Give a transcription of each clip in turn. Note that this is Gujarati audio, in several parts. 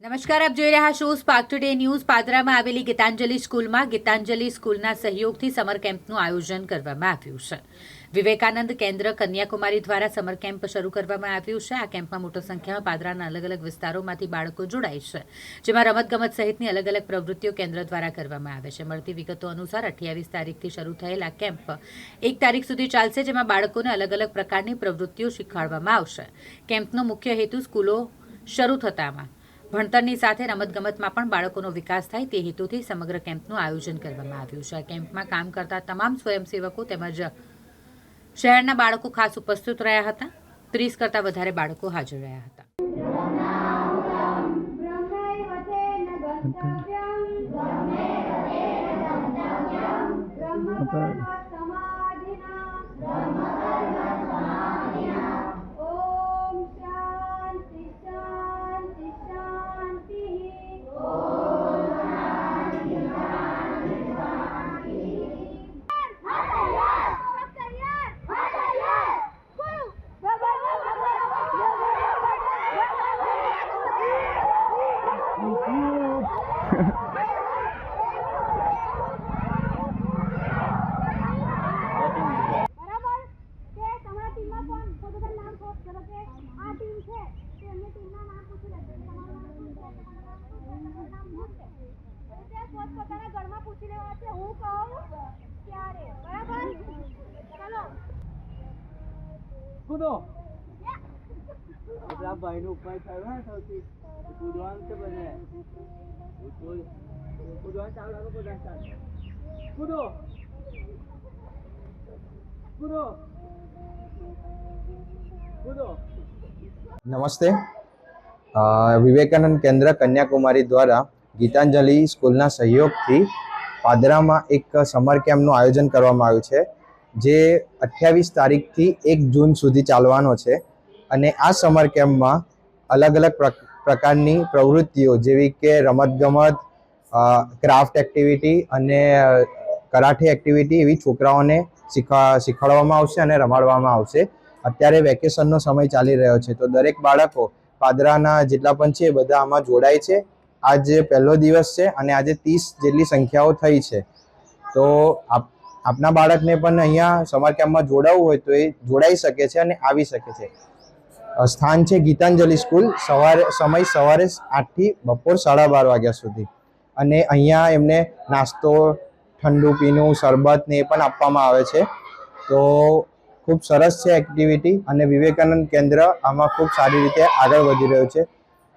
નમસ્કાર, આપ જોઈ રહ્યા છો સ્પાર્ક ટુડે ન્યૂઝ। પાદરામાં આવેલી ગીતાંજલિ સ્કૂલમાં ગીતાંજલિ સ્કૂલના સહયોગથી સમર કેમ્પનું આયોજન કરવામાં આવ્યું છે। વિવેકાનંદ કેન્દ્ર કન્યાકુમારી દ્વારા સમર કેમ્પ શરૂ કરવામાં આવ્યું છે। આ કેમ્પમાં મોટી સંખ્યામાં પાદરાના અલગ અલગ વિસ્તારોમાંથી બાળકો જોડાય છે, જેમાં રમતગમત સહિતની અલગ અલગ પ્રવૃત્તિઓ કેન્દ્ર દ્વારા કરવામાં આવે છે। મળતી વિગતો અનુસાર 28 તારીખથી શરૂ થયેલા કેમ્પ 1 તારીખ સુધી ચાલશે, જેમાં બાળકોને અલગ અલગ પ્રકારની પ્રવૃત્તિઓ શીખવાડવામાં આવશે। કેમ્પનો મુખ્ય હેતુ સ્કૂલો શરૂ થતામાં ભણતરની સાથે રમતગમતમાં પણ બાળકોનો વિકાસ થાય તે હેતુથી સમગ્ર કેમ્પનું આયોજન કરવામાં આવ્યું છે। આ કેમ્પમાં કામ કરતા તમામ સ્વયંસેવકો તેમજ શહેરના બાળકો ખાસ ઉપસ્થિત રહ્યા હતા। 30 કરતાં વધારે બાળકો હાજર રહ્યા હતા। પોતાના ઘરમાં પૂછી લેવા છે, હું કહું ત્યારે બરાબર। ચલો કૂદો આપણા ભાઈનો ઉપાય થયો ને સૌથી કૂદવાનું છે બને કૂદવાનું ચાલુ રાખો કૂદવાનું ચાલુ કૂદો કૂદો કૂદો। નમસ્તે। વિવેકાનંદ કેન્દ્ર કન્યાકુમારી દ્વારા ગીતાંજલિ સ્કૂલના સહયોગથી પાદરામાં એક સમર કેમ્પનું આયોજન કરવામાં આવ્યું છે, જે 28 તારીખથી 1 જૂન સુધી ચાલવાનો છે। અને આ સમર કેમ્પમાં અલગ અલગ પ્રકારની પ્રવૃત્તિઓ જેવી કે રમતગમત, ક્રાફ્ટ એક્ટિવિટી અને કરાઠે એક્ટિવિટી એવી છોકરાઓને શીખવાડવામાં આવશે અને રમાડવામાં આવશે। અત્યારે વેકેશનનો સમય ચાલી રહ્યો છે, તો દરેક બાળકો પાદરાના જેટલા પણ છે બધા આમાં જોડાય છે। આજે પહેલો દિવસ છે અને આજે 30 જેટલી સંખ્યાઓ થઈ છે, તો આપના બાળકને પણ અહીંયા સમર કેમ્પમાં જોડાવવું હોય તો એ જોડાઈ શકે છે અને આવી શકે છે। સ્થાન છે ગીતાંજલિ સ્કૂલ, સમય સવારે 8 થી બપોર 12:30 વાગ્યા સુધી। અને અહીંયા એમને નાસ્તો, ઠંડુ પીણું, શરબત ને એ પણ આપવામાં આવે છે। તો ખૂબ સરસ છે એક્ટિવિટી અને વિવેકાનંદ કેન્દ્ર આમાં ખૂબ સારી રીતે આગળ વધી રહ્યું છે।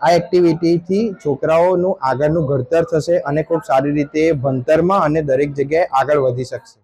આ એક્ટિવિટીથી છોકરાઓનું આગળનું ઘડતર થશે અને ખૂબ સારી રીતે ભણતરમાં અને દરેક જગ્યાએ આગળ વધી શકશે।